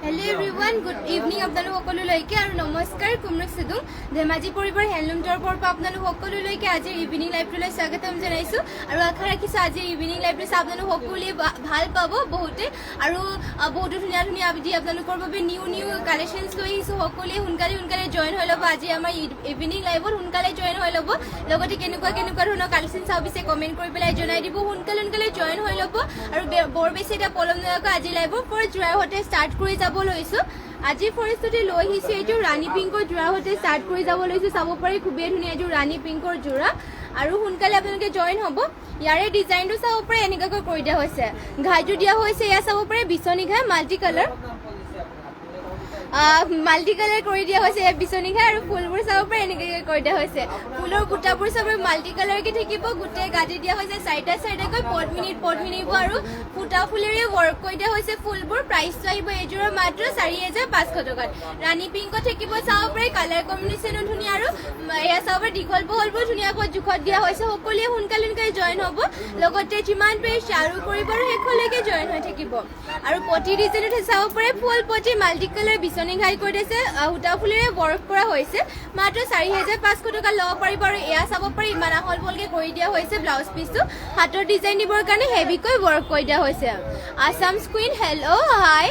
Hello everyone, good evening আপোনালোক সকলোলৈকে আৰু নমস্কাৰ কুমৰক সিদুং ধেমাজি পৰিবাৰ হেণ্ডলুম টোৰ পৰা আপোনালোক সকলোলৈকে আজি ইভিনিং লাইভটোলৈ স্বাগতম জনাইছো আৰু আশা ৰাখিছো আজি ইভিনিং লাইভটো আপোনালোক সকলোৱে ভাল পাব বহুতে আৰু বহুত ধুনীয়া ধুনীয়া আজি আপোনালোকৰ বাবে নিউ কালেকশনছ লৈ আহিছো সকলোৱে সোনকালে জয়েন হৈ ল'ব আজি আমাৰ ইভিনিং লাইভত সোনকালে জয়েন হৈ ল'ব লগতে কেনেকুৱা ধৰণৰ কালেকশন চাও বিছে কমেন্ট কৰি পেলাই জনাই দিব সোনকালে জয়েন হৈ ল'ব আৰু বৰ বেছি এটা পলম নকৰাকৈ আজি লাইভৰ পৰা যোৱাহতে ষ্টাৰ্ট কৰি যাব লৈছো আজি ফৰেষ্টতে লৈ আহিছো এইটো ৰাণী পিংকৰ যোৰাহতে ষ্টাৰ্ট কৰি যাব লৈছো চাব পাৰি খুবেই ধুনীয়া এইটো ৰাণী পিংকৰ যোৰা আৰু সোনকালে আপোনালোকে জয়েন হ'ব ইয়াৰে ডিজাইনটো চাব পাৰি এনেকৈ কৰি দিয়া হৈছে ঘাইটো দিয়া হৈছে ইয়া চাব পাৰি বিচনী ঘাই মাল্টি কালাৰ কৰি দিয়া হৈছে বিচনী ঘাই আৰু ফুলবোৰ চাব পাৰি এনেকৈ কৰি দিয়া হৈছে ফুলৰ বুটাবোৰ চাব মাল্টি কালাৰকে থাকিব গোটেই গাঁঠি দিয়া হৈছে চাইডাকৈ পদ্মিনী আৰু ফুটা ফুলেৰে ৱৰ্ক কৰি দিয়া হৈছে ফুলবোৰ প্ৰাইচটো আহিব এইযোৰৰ মাত্ৰ 4,500 টকাত ৰাণী পিংকত থাকিব চাব পাৰি কালাৰ কম্বিনেশ্যনো ধুনীয়া আৰু এয়া চাব পাৰি দীঘল বহলবোৰ ধুনীয়াকৈ জোখত দিয়া হৈছে সকলোৱে সোনকালে জয়েন হ'ব লগতে যিমান পাৰি শ্বেয়াৰো কৰিব আৰু শেষলৈকে জয়েন হৈ থাকিব আৰু পটি ডিজাইনত চাব পাৰি ফুল পটি মাল্টি কালাৰ বিচনী ঘাই কৰি দিছে সূতা ফুলেৰে ৱৰ্ক কৰা হৈছে মাত্ৰ 4,500 টকা ল'ব পাৰিব আৰু এয়া চাব পাৰি ইমান আহল-বহলকে কৰি দিয়া হৈছে ব্লাউজ পিচটো হাতৰ ডিজাইন দিবৰ কাৰণে হেভিকৈ ৱৰ্ক কৰি দিয়া হৈছে আসাম কুইন হেল্ল' হাই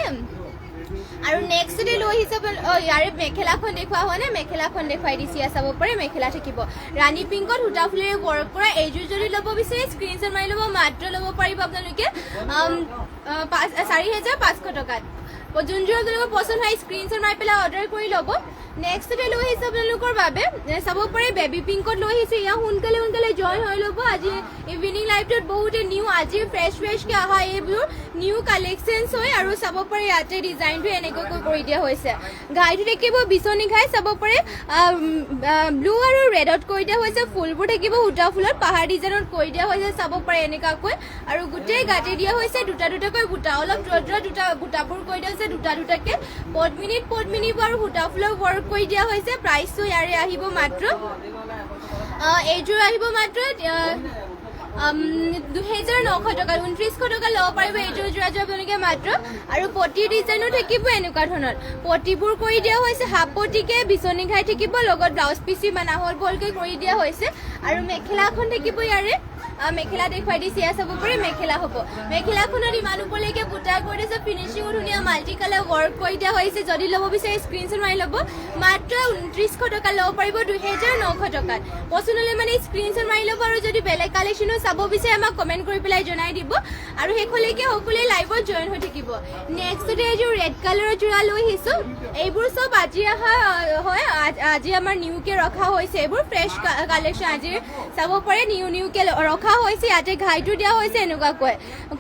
আৰু নেক্সট ডে লৈ হিচাপে ইয়াৰে মেখেলাখন দেখুওৱা হোৱা নাই মেখেলাখন দেখুৱাই দিছে চাব পাৰি মেখেলা থাকিব ৰাণী পিংকত সূতা ফুলেৰে ৱৰ্ক কৰা এইযোৰ যদি ল'ব বিচাৰে স্ক্ৰীনশ্বট মাৰি ল'ব মাত্ৰ ল'ব পাৰিব আপোনালোকে 4,500 টকাত যোনযোৰ আপোনালোকৰ পচন্দ হয় স্ক্ৰীনশ্বট মাৰি পেলাই অৰ্ডাৰ কৰি ল'ব নেক্সট ডে লৈ আহিছে আপোনালোকৰ বাবে চাব পাৰি বেবী পিংকত লৈ আহিছে ইয়া সোনকালে জয়েন হৈ ল'ব আজি ইভিনিং লাইভটোত বহুতে নিউ আজি ফ্ৰেছকে অহা এইবোৰ নিউ কালেকশ্যনছ হয় আৰু চাব পাৰি ইয়াতে ডিজাইনটো এনেকৈ কৰি দিয়া হৈছে ঘাইটো থাকিব বিচনী ঘাই চাব পাৰি ব্লু আৰু ৰেডত কৰি দিয়া হৈছে ফুলবোৰ থাকিব সূতা ফুলত পাহাৰ ডিজাইনত কৰি দিয়া হৈছে চাব পাৰি এনেকুৱাকৈ আৰু গোটেই গাঁঠি দিয়া হৈছে দুটাকৈ বুটা অলপ দুটা বুটাবোৰ কৰি দিয়া হৈছে দুটাকে পদ্মিনী আৰু সূতা ফুলৰ ৱৰ্ক কৰি দিয়া হৈছে প্ৰাইচটো ইয়াৰে আহিব মাত্ৰ এইযোৰ আহিব মাত্ৰ 2,900 টকা 2,900 টকা ল'ব পাৰিব এইযোৰ যোৰা আপোনালোকে মাত্ৰ আৰু পটি ডিজাইনো থাকিব এনেকুৱা ধৰণৰ পটিবোৰ কৰি দিয়া হৈছে হাফ পটিকে বিচনী ঘাই থাকিব লগত ব্লাউজ পিচি আহল বহলকৈ কৰি দিয়া হৈছে আৰু মেখেলাখন থাকিব ইয়াৰে মেখেলা দেখুৱাই দিছে এয়া চাব পাৰি মেখেলা হ'ব মেখেলাখনত ইমান ওপৰলৈকে বুটা কৰি দিছে ফিনিচিঙো ধুনীয়া মাল্টি কালাৰ ৱৰ্ক কৰি দিয়া হৈছে যদি ল'ব বিচাৰে স্ক্ৰীনশ্বট মাৰি ল'ব মাত্ৰ 2,900 টকা ল'ব পাৰিব 2,900 টকাত পচন্দ হ'লে স্ক্ৰীনশ্বট মাৰি ল'ব আৰু যদি বেলেগ কালেকশ্যনো চাব বিচাৰে আমাক কমেণ্ট কৰি পেলাই জনাই দিব আৰু শেষলৈকে সকলোৱে লাইভত জয়েন হৈ থাকিব নেক্সটতে এইযোৰ ৰেড কালাৰৰ যোৰা লৈ আহিছোঁ এইবোৰ চব আজি অহা হয় আজি আমাৰ নিউকে ৰখা হৈছে এইবোৰ ফ্ৰেছ কালেকশ্যন আজি চাব পাৰে নিউকে ৰখা হৈছে ইয়াতে ঘাইটো দিয়া হৈছে এনেকুৱাকৈ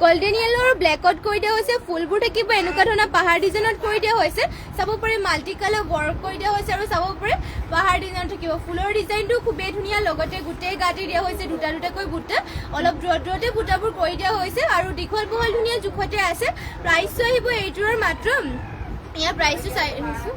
গল্ডেন য়েলো আৰু ব্লেকত কৰি দিয়া হৈছে ফুলবোৰ থাকিব এনেকুৱা ধৰণৰ পাহাৰ ডিজাইনত কৰি দিয়া হৈছে চাব পাৰে মাল্টি কালাৰ ৱৰ্ক কৰি দিয়া হৈছে আৰু চাব পাৰে পাহাৰ ডিজাইন থাকিব ফুলৰ ডিজাইনটো খুবেই ধুনীয়া লগতে গোটেই গাঁঠি দিয়া হৈছে দুটাকৈ বুটা অলপ দূৰতে বুটাবোৰ কৰি দিয়া হৈছে আৰু দীঘল বহল ধুনীয়া জোখতে আছে প্ৰাইচটো আহিব এইটোৰ মাত্ৰ ইয়াৰ প্ৰাইচটো চাই আহিছোঁ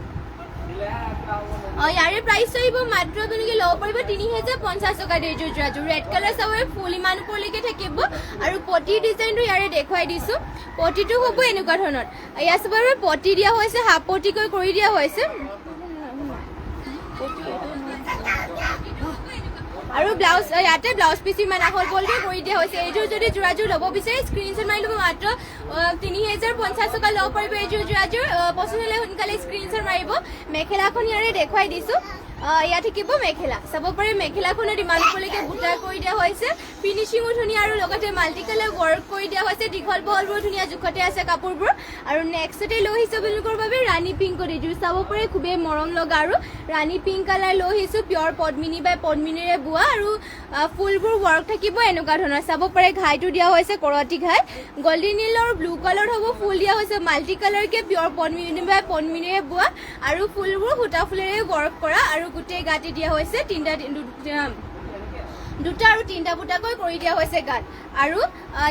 ইয়াৰে প্ৰাইচটো আহিব মাত্ৰ আপোনালোকে ল'ব পাৰিব 3,050 টকা এইযোৰ যোৰাযোৰ ৰেড কালাৰ চাব ফুল ইমান ওপৰলৈকে থাকিব আৰু পটি ডিজাইনটো ইয়াৰে দেখুৱাই দিছোঁ পটিটো হ'ব এনেকুৱা ধৰণৰ ইয়াৰ চাব পটি দিয়া হৈছে হাফ পটিকৈ কৰি দিয়া হৈছে আৰু ইয়াতে ব্লাউজ পিচ ইমান আহল বহলকৈ কৰি দিয়া হৈছে এইযোৰ যদি যোৰাযোৰ ল'ব বিচাৰে স্ক্ৰীনশ্বট মাৰি ল'ব মাত্ৰ 3,050 টকা ল'ব পাৰিব এইযোৰ যোৰাযোৰ পচন্দ হ'লে সোনকালে স্ক্ৰীনশ্বট মাৰিব মেখেলাখন ইয়াৰে দেখুৱাই দিছোঁ ইয়াত থাকিব মেখেলা চাব পাৰি মেখেলাখনত ইমান ওপৰলৈকে বুটা কৰি দিয়া হৈছে ফিনিচিঙো ধুনীয়া আৰু লগতে মাল্টি কালাৰ ৱৰ্ক কৰি দিয়া হৈছে দীঘল বহলবোৰ ধুনীয়া জোখতে আছে কাপোৰবোৰ আৰু নেক্সটতে লৈ আহিছোঁ আপোনালোকৰ বাবে ৰাণী পিংকত এইযোৰ চাব পাৰে খুবেই মৰম লগা আৰু ৰাণী পিংক কালাৰ লৈ আহিছোঁ পিয়ৰ পদ্মিনীৰে বোৱা আৰু ফুলবোৰ ৱৰ্ক থাকিব এনেকুৱা ধৰণৰ চাব পাৰে ঘাইটো দিয়া হৈছে কৰতি ঘাই গল্ডেন য়েলো আৰু ব্লু কালাৰ হ'ব ফুল দিয়া হৈছে মাল্টি কালাৰকে পিয়ৰ পদ্মিনীৰে বোৱা আৰু ফুলবোৰ সূতা ফুলেৰে ৱৰ্ক কৰা আৰু গোটেই গাঁঠি দিয়া হৈছে দুটা আৰু তিনিটা বুটাকৈ কৰি দিয়া হৈছে গাঁত আৰু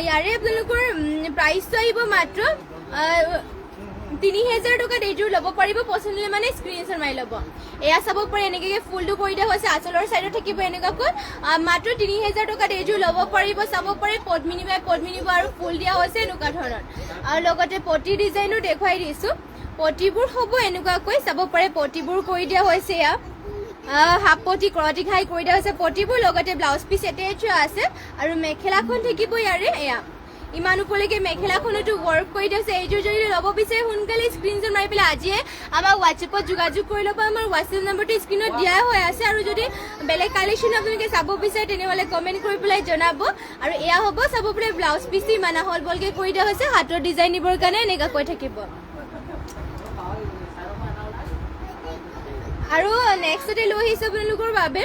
ইয়াৰে আপোনালোকৰ প্ৰাইচটো আহিব মাত্ৰ 3,000 টকাত এইযোৰ ল'ব পাৰিব পচন্দ হ'লে স্ক্ৰীনশ্বট মাৰি ল'ব এয়া চাব পাৰে এনেকৈ ফুলটো কৰি দিয়া হৈছে আঁচলৰ চাইডত থাকিব এনেকুৱাকৈ মাত্ৰ 3,000 টকাত এইযোৰ ল'ব পাৰিব চাব পাৰে পদ্মিনী আৰু ফুল দিয়া হৈছে এনেকুৱা ধৰণৰ আৰু লগতে পটি ডিজাইনো দেখুৱাই দিছোঁ পটিবোৰ হ'ব এনেকুৱাকৈ চাব পাৰে পটিবোৰ কৰি দিয়া হৈছে এয়া হাফ পটি কৰতি ঘাই কৰি দিয়া হৈছে পটিবোৰ লগতে ব্লাউজ পিচ এটেচ আছে আৰু মেখেলাখন থাকিব ইয়াৰে এয়া ইমান ওপৰলৈকে মেখেলাখনতো ৱৰ্ক কৰি দিয়া হৈছে এইযোৰ যদি ল'ব বিচাৰে সোনকালে স্ক্ৰীনশ্বট মাৰি পেলাই আজিয়ে আমাৰ হোৱাটছএপত যোগাযোগ কৰি ল'ব আমাৰ হোৱাটছএপ নম্বৰটো স্ক্ৰীনত দিয়া হৈ আছে আৰু যদি বেলেগ কালেকশ্যন আপোনালোকে চাব বিচাৰে তেনেহ'লে কমেণ্ট কৰি পেলাই জনাব আৰু এয়া হ'ব চাব পাৰে ব্লাউজ পিচ ইমান আহল বহলকৈ কৰি দিয়া হৈছে হাতৰ ডিজাইন দিবৰ কাৰণে এনেকুৱাকৈ থাকিব আৰু নেক্সটতে লৈ আহিছোঁ আপোনালোকৰ বাবে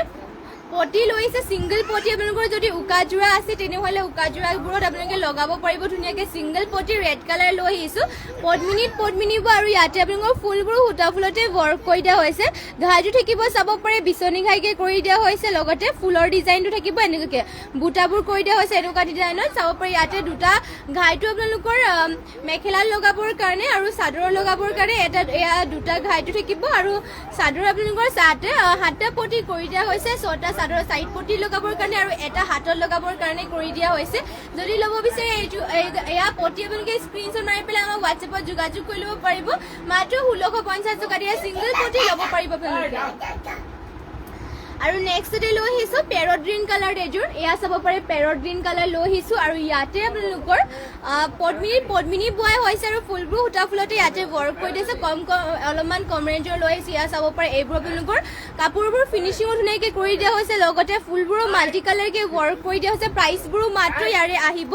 পটি লৈ আহিছে ছিংগল পটি আপোনালোকৰ যদি উকাযোৰা আছে তেনেহ'লে উকাযোৰাবোৰত আপোনালোকে লগাব পাৰিব ধুনীয়াকৈ ছিংগল পটি ৰেড কালাৰ লৈ আহিছোঁ পদ্মিনীব আৰু ইয়াতে আপোনালোকৰ ফুলবোৰ সূতা ফুলতে ৱৰ্ক কৰি দিয়া হৈছে ঘাইটো থাকিব চাব পাৰে বিচনী ঘাইকৈ কৰি দিয়া হৈছে লগতে ফুলৰ ডিজাইনটো থাকিব এনেকুৱাকৈ বুটাবোৰ কৰি দিয়া হৈছে এনেকুৱা ডিজাইনত চাব পাৰে ইয়াতে দুটা ঘাইটো আপোনালোকৰ মেখেলাত লগাবৰ কাৰণে আৰু চাদৰ লগাবৰ কাৰণে এয়া দুটা ঘাইটো থাকিব আৰু চাদৰ আপোনালোকৰ সাতটা পটি কৰি দিয়া হৈছে ছটা চাদৰ সাইড পটি লগাবৰ কাৰণে আৰু এটা হাতত লগাবৰ কাৰণে কৰি দিয়া হৈছে যদি ল'ব বিচাৰে এয়া পটি আপোনালোকে স্ক্ৰীনশ্বট মাৰি পেলাই আমাৰ হোৱাটছএপত যোগাযোগ কৰি ল'ব পাৰিব মাত্ৰ 1650 টকা দিয়ে ছিংগল পটি ল'ব পাৰিব আপোনালোকে আৰু নেক্সটতে লৈ আহিছোঁ পেৰট গ্ৰীণ কালাৰ এযোৰ এয়া চাব পাৰে পেৰট গ্ৰীণ কালাৰ লৈ আহিছোঁ আৰু ইয়াতে আপোনালোকৰ পদ্মিনী বোৱাই হৈছে আৰু ফুলবোৰ সূতা ফুলতে ইয়াতে ৱৰ্ক কৰি দিছে অলপমান কম ৰেঞ্জৰ লৈ আহিছোঁ এয়া চাব পাৰে এইবোৰ আপোনালোকৰ কাপোৰবোৰ ফিনিচিঙো ধুনীয়াকৈ কৰি দিয়া হৈছে লগতে ফুলবোৰো মাল্টি কালাৰকৈ ৱৰ্ক কৰি দিয়া হৈছে প্ৰাইচবোৰো মাত্ৰ ইয়াৰে আহিব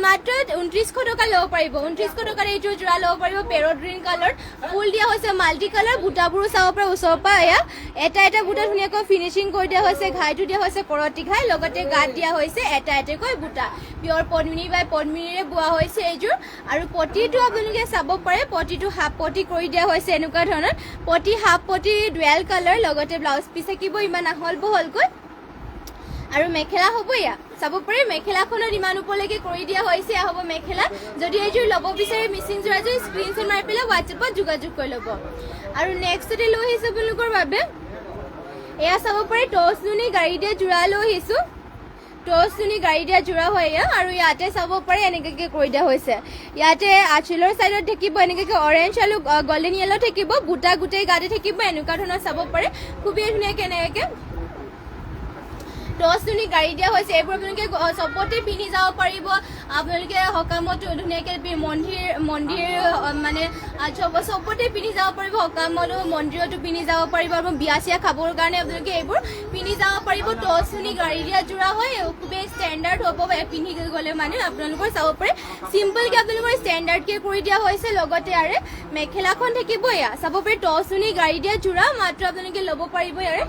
মাত্ৰ 2900 টকা ল'ব পাৰিব 2900 টকাৰ এইযোৰ যোৰা ল'ব পাৰিব পেৰট গ্ৰীণ কালাৰ ফুল দিয়া হৈছে মাল্টি কালাৰ বুটাবোৰো চাব পাৰে ওচৰৰ পৰা এয়া এটা বুটা ধুনীয়াকৈ ফিনিচিং কৰি দিয়া হৈছে ঘাইটো দিয়া হৈছে কৰতি ঘাই লগতে গাত দিয়া হৈছে এটাকৈ বুটা পিয়ৰ পদ্মিনী বাই পদ্মিনীৰে বোৱা হৈছে এইযোৰ আৰু পটিটো আপোনালোকে চাব পাৰে পটিটো হাফ পটি কৰি দিয়া হৈছে এনেকুৱা ধৰণৰ পটি হাফ পটি ডুৱেল কালাৰ লগতে ব্লাউজ পিচ থাকিব ইমান আহল বহলকৈ আৰু মেখেলা হ'ব এয়া চাব পাৰে মেখেলাখনত ইমান ওপৰলৈকে কৰি দিয়া হৈছে এয়া হ'ব মেখেলা যদি এইযোৰ ল'ব বিচাৰে মিচিং যোৰাযোৰ স্ক্ৰীনশ্বট মাৰি পেলাই হোৱাটছএপত যোগাযোগ কৰি ল'ব আৰু নেক্সটতে লৈ আহিছোঁ আপোনালোকৰ বাবে এয়া চাব পাৰে টচনুনি গাড়ী দিয়া যোৰা লৈ আহিছোঁ টচনুনি গাড়ী দিয়া যোৰা হয় এয়া আৰু ইয়াতে চাব পাৰে এনেকুৱাকৈ কৰি দিয়া হৈছে ইয়াতে আঁচলৰ ছাইডত থাকিব এনেকুৱাকৈ অৰেঞ্জ আৰু গল্ডেন য়েলো থাকিব বুটা গোটেই গাতে থাকিব এনেকুৱা ধৰণৰ চাব পাৰে খুবেই ধুনীয়াকৈ এনেকুৱাকৈ টচনুনি গাড়ী দিয়া হৈছে এইবোৰ আপোনালোকে চবতে পিন্ধি যাব পাৰিব আপোনালোকে সকামত ধুনীয়াকৈ মন্দিৰ মানে চবতে পিন্ধি যাব পাৰিব সকামতো মন্দিৰতো পিন্ধি যাব পাৰিব আৰু বিয়া চিয়া খাবৰ কাৰণে আপোনালোকে এইবোৰ পিন্ধি যাব পাৰিব টচনুনি গাড়ী দিয়া যোৰা হয় খুবেই ষ্টেণ্ডাৰ্ড হ'ব পিন্ধি গ'লে মানে আপোনালোকৰ চাব পাৰে চিম্পলকৈ আপোনালোকৰ ষ্টেণ্ডাৰ্ডকৈ কৰি দিয়া হৈছে লগতে ইয়াৰে মেখেলাখন থাকিব এয়া চাব পাৰে টচনুনি গাড়ী দিয়া যোৰা মাত্ৰ আপোনালোকে ল'ব পাৰিব ইয়াৰে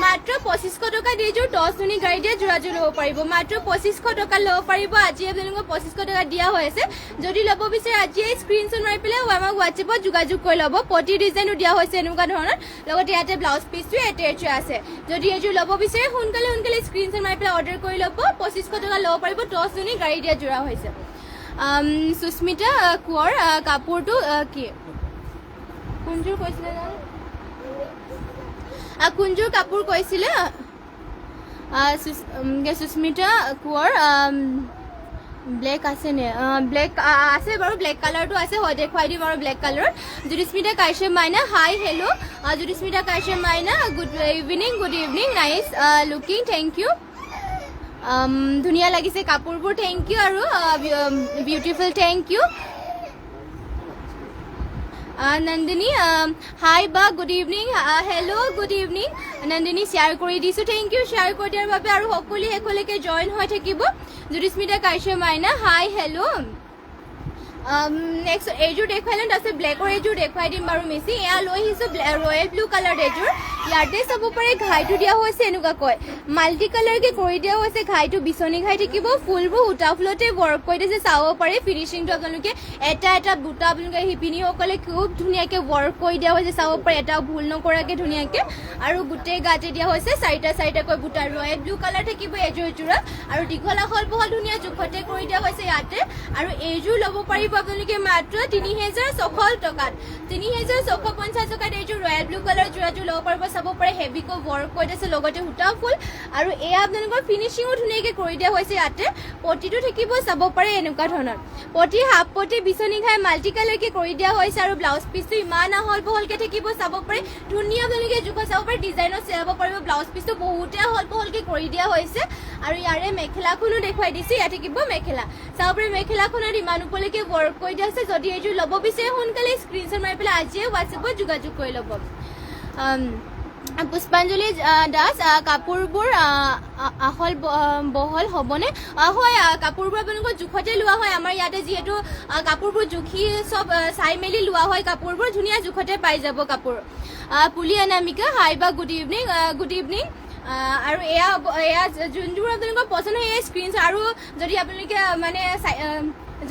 মাত্ৰ 2500 টকা দি যোৰ টচনুনি গাড়ী দিয়া যোৰাযোৰ ল'ব পাৰিব মাত্ৰ 2500 টকা ল'ব পাৰিব আজি আপোনালোকক 2500 টকা দিয়া হৈ আছে যদি ল'ব বিচাৰে আজিয়ে স্ক্ৰীনশ্বট মাৰি পেলাই আমাক হোৱাটছএপত যোগাযোগ কৰি ল'ব পটি ডিজাইনো দিয়া হৈছে এনেকুৱা ধৰণৰ লগতে ইয়াতে ব্লাউজ পিচটো এটেচ আছে যদি এইযোৰ ল'ব বিচাৰে সোনকালে স্ক্ৰীনশ্বট মাৰি পেলাই অৰ্ডাৰ কৰি ল'ব 2500 টকা ল'ব পাৰিব টচনুনি গাড়ী দিয়া যোৰা হৈছে সুস্মিতা কোঁৱৰ কাপোৰটো কি কোনযোৰ কৈছিলে কোনযোৰ কাপোৰ কৈছিলে সুস্মিতা কোঁৱৰ ব্লেক আছেনে ব্লেক আছে বাৰু ব্লেক কালাৰটো আছে হয় দেখুৱাই দিম আৰু ব্লেক কালাৰত জ্যোতিস্মিতা কাশ্যপ মাইনা হাই হেল্ল' জ্যোতিস্মিতা কাশ্যপ মাইনা good evening nice looking thank you ধুনীয়া লাগিছে কাপোৰবোৰ থেংক ইউ আৰু beautiful thank you Nandini hi বা good evening hello' good evening Nandini share কৰি দিছোঁ থেংক ইউ শ্বেয়াৰ কৰি দিয়াৰ বাবে আৰু সকলোৱে শেষলৈকে জইন হৈ থাকিব জ্যোতিস্মিতা কাশ্যপ মাইনা হাই হেল্ল' নেক্সট এইযোৰ দেখুৱাই লওঁ তাৰপিছত ব্লেকৰ এইযোৰ দেখুৱাই দিম বাৰু মিচি এয়া লৈ আহিছোঁ ৰয়েল ব্লু কালাৰ এইযোৰ ইয়াতে চাব পাৰে ঘাইটো দিয়া হৈছে এনেকুৱাকৈ মাল্টি কালাৰকৈ কৰি দিয়া হৈছে ঘাইটো বিচনী ঘাই থাকিব ফুলবোৰ সূতা ফুলতে ৱৰ্ক কৰি দিছে চাব পাৰে ফিনিচিংটো আপোনালোকে এটা বুটা আপোনালোকে শিপিনীসকলে খুব ধুনীয়াকৈ ৱৰ্ক কৰি দিয়া হৈছে চাব পাৰে এটাও ভুল নকৰাকৈ ধুনীয়াকৈ আৰু গোটেই গাতে দিয়া হৈছে চাৰিটাকৈ বুটা ৰয়েল ব্লু কালাৰ থাকিব এইযোৰ যোৰা আৰু দীঘল আহল বহল ধুনীয়া জোখতে কৰি দিয়া হৈছে ইয়াতে আৰু এইযোৰ ল'ব পাৰিব আপোনালোকে মাত্ৰ ৩,৬০০ টকাত ৩,৬৫০ টকাত এইযোৰ ৰয়েল ব্লু কালাৰ যোৰাযোৰ ল'ব পাৰিব চাব পাৰে হেভিকৈ ৱৰ্ক কৰি আছে লগতে সূতা ফুল আৰু এয়া আপোনালোকৰ ফিনিচিঙো ধুনীয়াকৈ কৰি দিয়া হৈছে ইয়াতে পটিটো থাকিব চাব পাৰে এনেকুৱা ধৰণৰ পটি হাফ পটি বিচনী ঘাই মাল্টি কালাৰকৈ কৰি দিয়া হৈছে আৰু ব্লাউজ পিচটো ইমান আহল বহলকৈ থাকিব চাব পাৰে ধুনীয়া আপোনালোকে জোখত চাব পাৰে ডিজাইনত চিলাব পাৰিব ব্লাউজ পিচটো বহুতে আহল বহলকৈ কৰি দিয়া হৈছে আৰু ইয়াৰে মেখেলাখনো দেখুৱাই দিছে ইয়াত থাকিব মেখেলা চাব পাৰে মেখেলাখনত ইমান ওপৰলৈকে ৱৰ্ক কৰি দিয়া হৈছে যদি এইযোৰ ল'ব বিচাৰে সোনকালে স্ক্ৰীনশ্বট মাৰি পেলাই আজিয়ে হোৱাটছএপত যোগাযোগ কৰি ল'ব পুষ্পাঞ্জলি দাস কাপোৰবোৰ আহল বহল হ'বনে হয় কাপোৰবোৰ আপোনালোকৰ জোখতে লোৱা হয় আমাৰ ইয়াতে যিহেতু কাপোৰবোৰ জুখি চব চাই মেলি লোৱা হয় কাপোৰবোৰ ধুনীয়া জোখতে পাই যাব কাপোৰ পুলি অনামিকা হাই বা গুড ইভিনিং আৰু এয়া যোনযোৰ আপোনালোকৰ পচন্দ হয় স্ক্ৰীনশ্বট আৰু যদি আপোনালোকে মানে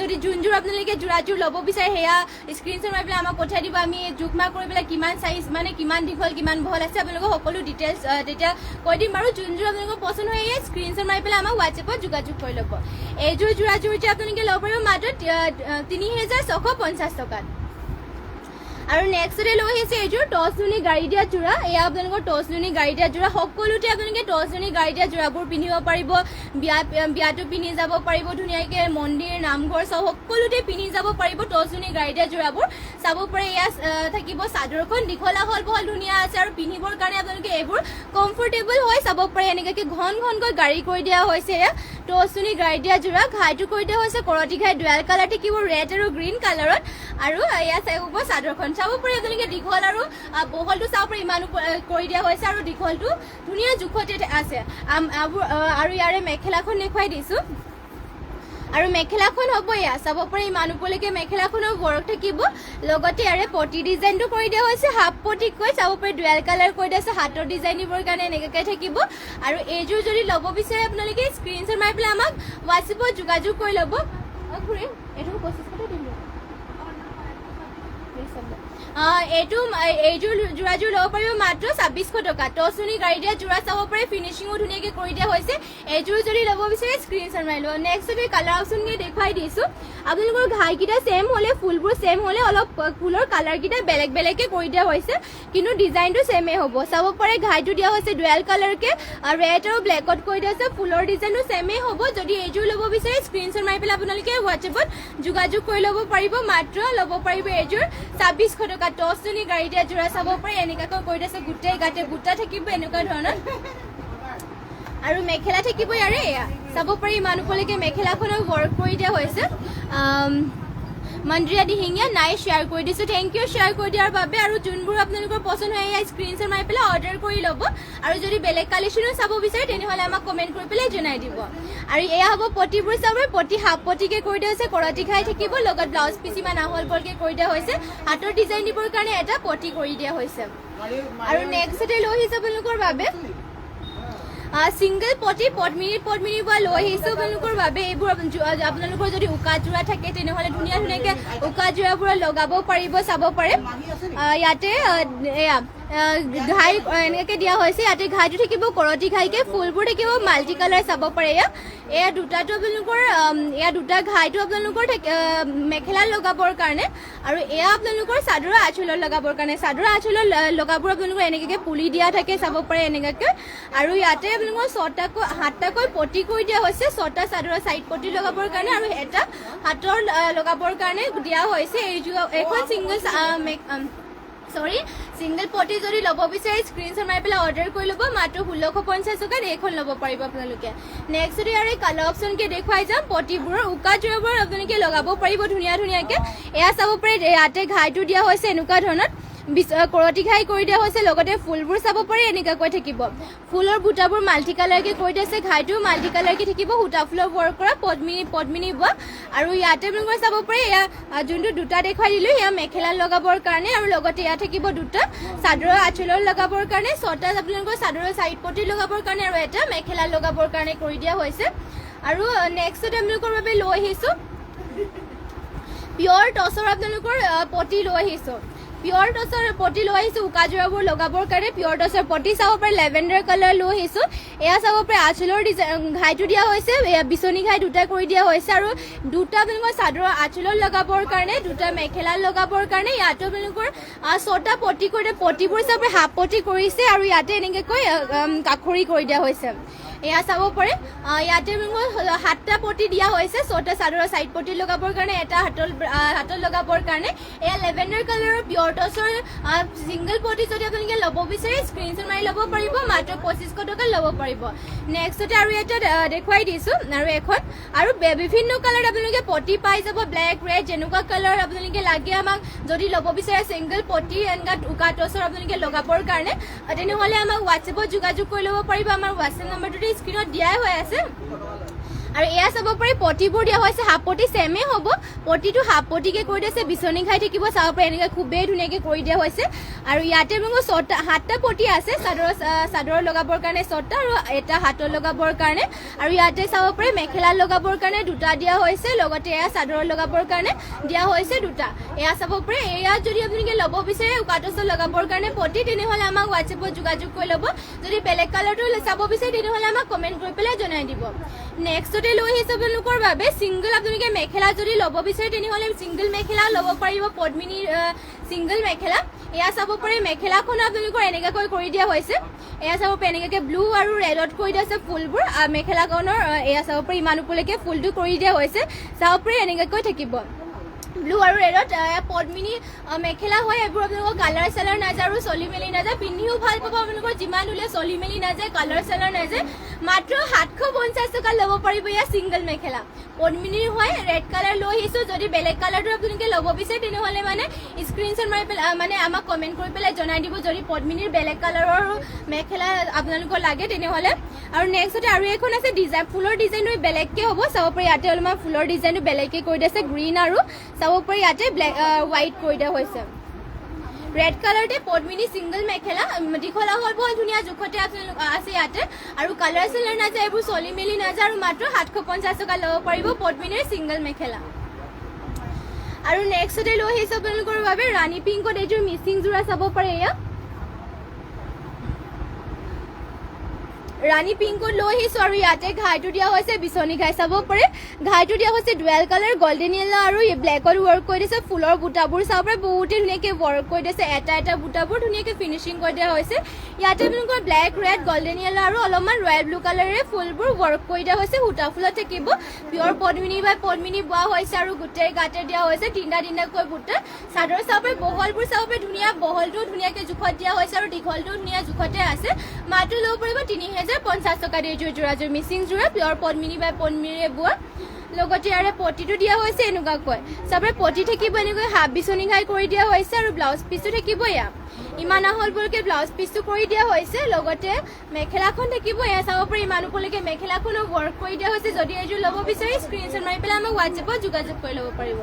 যদি যোনযোৰ আপোনালোকে যোৰাযোৰ ল'ব বিচাৰে সেয়া স্ক্ৰীনশ্বট মাৰি পেলাই আমাক পঠাই দিব আমি জোখ মাখ কৰি পেলাই কিমান চাইজ মানে কিমান দীঘল কিমান বহল আছে আপোনালোকক সকলো ডিটেইলছ তেতিয়া কৈ দিম আৰু যোনযোৰ আপোনালোকৰ পচন্দ হয় এই স্ক্ৰীনশ্বট মাৰি পেলাই আমাক হোৱাটছএপত যোগাযোগ কৰি ল'ব এইযোৰ যোৰাযোৰ এতিয়া আপোনালোকে ল'ব পাৰিব মাত্ৰ ৩,৬৫০ টকাত আৰু নেক্সটতে লৈ আহিছে এইযোৰ টচনুনি গাড়ী দিয়া যোৰা এয়া আপোনালোকৰ টচনুনি গাড়ী দিয়া যোৰা সকলোতে আপোনালোকে টচনুনি গাড়ী দিয়া যোৰাবোৰ পিন্ধিব পাৰিব বিয়াতো পিন্ধি যাব পাৰিব ধুনীয়াকৈ মন্দিৰ নামঘৰ চব সকলোতে পিন্ধি যাব পাৰিব টচনুনি গাড়ী দিয়া যোৰাবোৰ চাব পাৰে এয়া থাকিব চাদৰখন দীঘল আহল বহল ধুনীয়া আছে আৰু পিন্ধিবৰ কাৰণে আপোনালোকে এইবোৰ কমফৰ্টেবল হয় চাব পাৰে এনেকৈ ঘনকৈ গাড়ী কৰি দিয়া হৈছে এয়া টচনুনি গাড়ী দিয়া যোৰা ঘাইটো কৰি দিয়া হৈছে কৰতি ঘাই ডুৱেল কালাৰ থাকিব ৰেড আৰু গ্ৰীণ কালাৰত আৰু এয়া চাব চাদৰখন চাব পাৰে আপোনালোকে দীঘল আৰু বহলটো চাব পাৰে ইমানো কৰি দিয়া হৈছে আৰু দীঘলটো ধুনীয়া জোখতে আছে আৰু ইয়াৰে মেখেলাখন দেখুৱাই দিছোঁ আৰু মেখেলাখন হ'ব এয়া চাব পাৰে ইমান ওপৰলৈকে মেখেলাখনৰ ৱৰ্ক থাকিব লগতে ইয়াৰে পটি ডিজাইনটো কৰি দিয়া হৈছে হাফ পটিকৈ চাব পাৰে ডুৱেল কালাৰ কৰি দিয়া আছে হাতৰ ডিজাইন দিবৰ কাৰণে এনেকৈ থাকিব আৰু এইযোৰ যদি ল'ব বিচাৰে আপোনালোকে স্ক্ৰীনশ্বট মাৰি পেলাই আমাক হোৱাটছএপত যোগাযোগ কৰি ল'ব ঘূৰি এইটো 25 দিম এইযোৰ যোৰাযোৰ ল'ব পাৰিব মাত্ৰ ২৬০০ টকা টচনুনি গাড়ী দিয়া যোৰা চাব পাৰে ফিনিচিঙো ধুনীয়াকৈ কৰি দিয়া হৈছে এইযোৰ যদি ল'ব বিচাৰে স্ক্ৰীনশ্বট মাৰি ল'ব নেক্সটতে কালাৰ অপশ্যনখিনি দেখুৱাই দিছোঁ আপোনালোকৰ ঘাইকেইটা ছেম হ'লে ফুলবোৰ ছেম হ'লে অলপ ফুলৰ কালাৰকেইটা বেলেগ বেলেগকৈ কৰি দিয়া হৈছে কিন্তু ডিজাইনটো ছেমেই হ'ব চাব পাৰে ঘাইটো দিয়া হৈছে ডুৱেল কালাৰকৈ ৰেড আৰু ব্লেকত কৰি দিয়া হৈছে ফুলৰ ডিজাইনটো ছেমেই হ'ব যদি এইযোৰ ল'ব বিচাৰে স্ক্ৰীনশ্বট মাৰি পেলাই আপোনালোকে হোৱাটছএপত যোগাযোগ কৰি ল'ব পাৰিব মাত্ৰ ল'ব পাৰিব এইযোৰ ২৬০০ টকা টচনুনি গাড়ী দিয়া যোৰা চাব পাৰে এনেকুৱাকৈ কৰি দিছে গোটেই গাতে বুটা থাকিব এনেকুৱা ধৰণৰ আৰু মেখেলা থাকিব ইয়াৰে এয়া চাব পাৰি ইমান ওপৰলৈকে মেখেলাখনো ৱৰ্ক কৰি দিয়া হৈছে মন্দিৰা দিহিঙীয়া নাই শ্বেয়াৰ কৰি দিছোঁ থেংক ইউ শ্বেয়াৰ কৰি দিয়াৰ বাবে আৰু যোনবোৰ আপোনালোকৰ পচন্দ হয় এয়া স্ক্ৰীনশ্বট মাৰি পেলাই অৰ্ডাৰ কৰি ল'ব আৰু যদি বেলেগ কালেকশ্যনো চাব বিচাৰে তেনেহ'লে আমাক কমেণ্ট কৰি পেলাই জনাই দিব আৰু এয়া হ'ব পটিবোৰ চাব পটি হাফ পটিকৈ কৰি দিয়া হৈছে কৰতি ঘাই থাকিব লগত ব্লাউজ পিচ ইমান আহল বহলকৈ কৰি দিয়া হৈছে হাতৰ ডিজাইন দিবৰ কাৰণে এটা পটি কৰি দিয়া হৈছে আৰু নেক্সটতে লৈ আহিছে আপোনালোকৰ বাবে সিংগল পটি পদ্মিনী পৰা লৈ আহিছোঁ আপোনালোকৰ বাবে এইবোৰ আপোনালোকৰ যদি উকা যোৰা থাকে তেনেহ'লে ধুনীয়াকৈ উকা যোৰাবোৰত লগাব পাৰিব চাব পাৰে ইয়াতে এয়া ঘাই এনেকৈ দিয়া হৈছে ইয়াতে ঘাইটো থাকিব কৰতি ঘাইকৈ ফুলবোৰ থাকিব মাল্টি কালাৰ চাব পাৰে এয়া দুটাটো আপোনালোকৰ এয়া দুটা ঘাইটো আপোনালোকৰ মেখেলা লগাবৰ কাৰণে আৰু এয়া আপোনালোকৰ চাদৰৰ আঁচলত লগাবৰ কাৰণে চাদৰৰ আঁচলত লগাবোৰ আপোনালোকৰ এনেকৈ পুলি দিয়া থাকে চাব পাৰে এনেকুৱাকৈ আৰু ইয়াতে আপোনালোকৰ 7টাকৈ পটি কৰি দিয়া হৈছে 6টা চাদৰৰ ছাইড পটি লগাবৰ কাৰণে আৰু এটা হাতৰ লগাবৰ কাৰণে দিয়া হৈছে এইখন সিংগল পটি যদি ল'ব বিচাৰে স্ক্ৰীনশ্বট মাৰি পেলাই অৰ্ডাৰ কৰি ল'ব মাত্ৰ 1650 টকাত এইখন ল'ব পাৰিব আপোনালোকে নেক্সট ইয়াৰে কালাৰ অপশ্যনকৈ দেখুৱাই যাম পটিবোৰৰ উকা যোৰাবোৰ আপোনালোকে লগাব পাৰিব ধুনীয়াকৈ এয়া চাব পাৰে ইয়াতে ঘাইটো দিয়া হৈছে এনেকুৱা ধৰণৰ কৰতি ঘাই কৰি দিয়া হৈছে লগতে ফুলবোৰ চাব পাৰে এনেকুৱাকৈ থাকিব ফুলৰ বুটাবোৰ মাল্টি কালাৰকৈ কৰি দিয়া আছে ঘাইটো মাল্টি কালাৰকৈ থাকিব সূতা ফুলৰ ৱৰ্ক কৰা পদ্মিনী বোৱা আৰু ইয়াতে আপোনালোকে চাব পাৰে এয়া যোনটো দুটা দেখুৱাই দিলোঁ এয়া মেখেলা লগাবৰ কাৰণে আৰু লগতে ইয়াত থাকিব দুটা চাদৰৰ আঁচলত লগাবৰ কাৰণে 6টা আপোনালোকৰ চাদৰৰ ছাইড পটি লগাবৰ কাৰণে আৰু এটা মেখেলা লগাবৰ কাৰণে কৰি দিয়া হৈছে আৰু নেক্সটতে আপোনালোকৰ বাবে লৈ আহিছোঁ পিয়ৰ টচৰ আপোনালোকৰ পটি লৈ আহিছোঁ পিয়ৰ টছৰ পটি লৈ আহিছোঁ উকা যোৰাবোৰ লগাবৰ কাৰণে পিয়ৰ টছৰ পটি চাব পাৰে লেভেণ্ডাৰ কালাৰ লৈ আহিছোঁ এয়া চাব পাৰে আঁচলৰ ডিজাইন ঘাইটো দিয়া হৈছে বিচনী ঘাই দুটা কৰি দিয়া হৈছে আৰু দুটা আপোনালোকৰ চাদৰৰ আঁচলত লগাবৰ কাৰণে দুটা মেখেলা লগাবৰ কাৰণে ইয়াতো আপোনালোকৰ 6টা পটি কৰি পটিবোৰ চাব পাৰে হাফ পটি কৰিছে আৰু ইয়াতে এনেকৈ কাখৰি কৰি দিয়া হৈছে এয়া চাব পাৰে ইয়াতে 7টা পটি দিয়া হৈছে 6টা চাদৰৰ সাইড পটি লগাবৰ কাৰণে এটা হাতত লগাবৰ কাৰণে এয়া লেভেণ্ডাৰ কালাৰৰ পিয়ৰ টছৰ সিংগল পটি যদি আপোনালোকে ল'ব বিচাৰে স্ক্ৰীনশ্বট মাৰি ল'ব পাৰিব মাত্ৰ 2500 টকা ল'ব পাৰিব নেক্সটতে আৰু এটা দেখুৱাই দিছোঁ আৰু এখন আৰু বিভিন্ন কালাৰ আপোনালোকে পটি পাই যাব ব্লেক ৰেড যেনেকুৱা কালাৰ আপোনালোকে লাগে আমাক যদি ল'ব বিচাৰে সিংগল পটি এনেকুৱা উকা টছৰ আপোনালোকে লগাবৰ কাৰণে তেনেহ'লে আমাক হোৱাটছএপত যোগাযোগ কৰি ল'ব পাৰিব আমাৰ হোৱাটছএপ নম্বৰটো স্ক্ৰীনত দিয়াই হৈ আছে আৰু এয়া চাব পাৰি পটিবোৰ দিয়া হৈছে হাফ পটি ছেমে হ'ব পটিটো হাফ পটিকে কৰি দিছে বিচনী খাই থাকিব চাব পাৰে এনেকৈ খুবেই ধুনীয়াকৈ কৰি দিয়া হৈছে আৰু ইয়াতে মোৰ 7টা পটি আছে চাদৰ লগাবৰ কাৰণে 6টা আৰু এটা হাতৰ লগাবৰ কাৰণে আৰু ইয়াতে চাব পাৰে মেখেলা লগাবৰ কাৰণে দুটা দিয়া হৈছে লগতে এয়া চাদৰ লগাবৰ কাৰণে দিয়া হৈছে দুটা এয়া চাব পাৰে এয়া যদি আপোনালোকে ল'ব বিচাৰে উকা টছৰ লগাবৰ কাৰণে পটি তেনেহ'লে আমাক হোৱাটছএপত যোগাযোগ কৰি ল'ব যদি বেলেগ কালাৰটো চাব বিচাৰে তেনেহ'লে আমাক কমেণ্ট কৰি পেলাই জনাই দিব নেক্সটতে লৈ আহিছে আপোনালোকৰ বাবে সিংগল আপোনালোকে মেখেলা যদি ল'ব বিচাৰে তেনেহ'লে সিংগল মেখেলা ল'ব পাৰিব পদ্মিনী সিংগল মেখেলা এয়া চাব পাৰে মেখেলাখন আপোনালোকৰ এনেকৈ কৰি দিয়া হৈছে এয়া চাব পাৰে এনেকৈ ব্লু আৰু ৰেডত কৰি দিয়া হৈছে ফুলবোৰ মেখেলাখনৰ এয়া চাব পাৰে ইমান ওপৰলৈকে ফুলটো কৰি দিয়া হৈছে চাব পাৰে এনেকৈ থাকিব ব্লু আৰু ৰেডত পদ্মিনী মেখেলা হয় এইবোৰ আপোনালোকৰ কালাৰ চালাৰ নাযায় আৰু চলি মেলি নাযায় পিন্ধিও ভাল পাব আপোনালোকৰ যিমান ওলাই চলি মেলি নাযায় কালাৰ চালাৰ নাযায় মাত্ৰ 750 টকা ল'ব পাৰিব এয়া সিংগল মেখেলা পদ্মিনীৰ হয় ৰেড কালাৰ লৈ আহিছোঁ যদি বেলেগ কালাৰটো আপোনালোকে ল'ব বিচাৰে তেনেহ'লে মানে স্ক্ৰীনশ্বট মাৰি পেলাই মানে আমাক কমেণ্ট কৰি পেলাই জনাই দিব যদি পদ্মিনীৰ বেলেগ কালাৰৰ মেখেলা আপোনালোকৰ লাগে তেনেহ'লে আৰু নেক্সটতে আৰু এখন আছে ডিজাইন ফুলৰ ডিজাইনটো বেলেগকৈ হ'ব চাব পাৰি ইয়াতে অলপমান ফুলৰ ডিজাইনটো বেলেগকৈ কৰি দিছে গ্ৰীণ আৰু চাব পাৰি ইয়াতে ব্লেক হোৱাইট কৰি দিয়া হৈছে ৰেড কালাৰতে পদ্মিনী সিংগল মেখেলা দীঘলা হ'ল বৰ ধুনীয়া জোখতে আছে ইয়াতে আৰু কালাৰ চালাৰ নাযায় এইবোৰ চলি মেলি নাযায় আৰু মাত্ৰ 750 টকা ল'ব পাৰিব পদ্মিনীৰ সিংগল মেখেলা আৰু নেক্সটতে লৈ আহিছোঁ আপোনালোকৰ বাবে ৰাণী পিংকত এইযোৰ মিচিং যোৰা চাব পাৰে এয়া ৰাণী পিংকত লৈ আহিছোঁ আৰু ইয়াতে ঘাইটো দিয়া হৈছে বিচনী ঘাই চাব পাৰে ঘাইটো দিয়া হৈছে ডুৱেল কালাৰ গল্ডেন য়েল্লো আৰু ব্লেকত ৱৰ্ক কৰি দিছে ফুলৰ বুটাবোৰ চাব পাৰে বহুতেই ধুনীয়াকৈ ৱৰ্ক কৰি দিছে এটা বুটাবোৰ ধুনীয়াকৈ ফিনিচিং কৰি দিয়া হৈছে ইয়াতে আপোনালোকৰ ব্লেক ৰেড গল্ডেন য়েল্লো আৰু অলপমান ৰয়েল ব্লু কালাৰেৰে ফুলবোৰ ৱৰ্ক কৰি দিয়া হৈছে সূতা ফুলত থাকিব পিয়ৰ পদ্মিনী বা পদ্মিনী বোৱা হৈছে আৰু গোটেই গাতে দিয়া হৈছে তিনিটাকৈ বুটা চাদৰ চাব পাৰে বহলবোৰ চাব পাৰে ধুনীয়া বহলটোও ধুনীয়াকৈ জোখত দিয়া হৈছে আৰু দীঘলটোও ধুনীয়া জোখতে আছে মাত্ৰ ল'ব পাৰিব 3050 টকা এইযোৰ যোৰাযোৰ মিচিং যোৰা পিয়ৰ পদ্মিনী বা পদ্মিনীৰে বোৱা লগতে ইয়াৰে পটিটো দিয়া হৈছে এনেকুৱাকৈ চাবৰে পটি থাকিব এনেকৈ হাফ বিচনী ঘাই কৰি দিয়া হৈছে আৰু ব্লাউজ পিচটো থাকিব এয়া ইমান আহললৈকে ব্লাউজ পিচটো কৰি দিয়া হৈছে লগতে মেখেলাখন থাকিব এয়া চাব পাৰে ইমান ওপৰলৈকে মেখেলাখনো ৱৰ্ক কৰি দিয়া হৈছে যদি এইযোৰ ল'ব বিচাৰে স্ক্ৰীনশ্বট মাৰি পেলাই আমাক হোৱাটছএপত যোগাযোগ কৰি ল'ব পাৰিব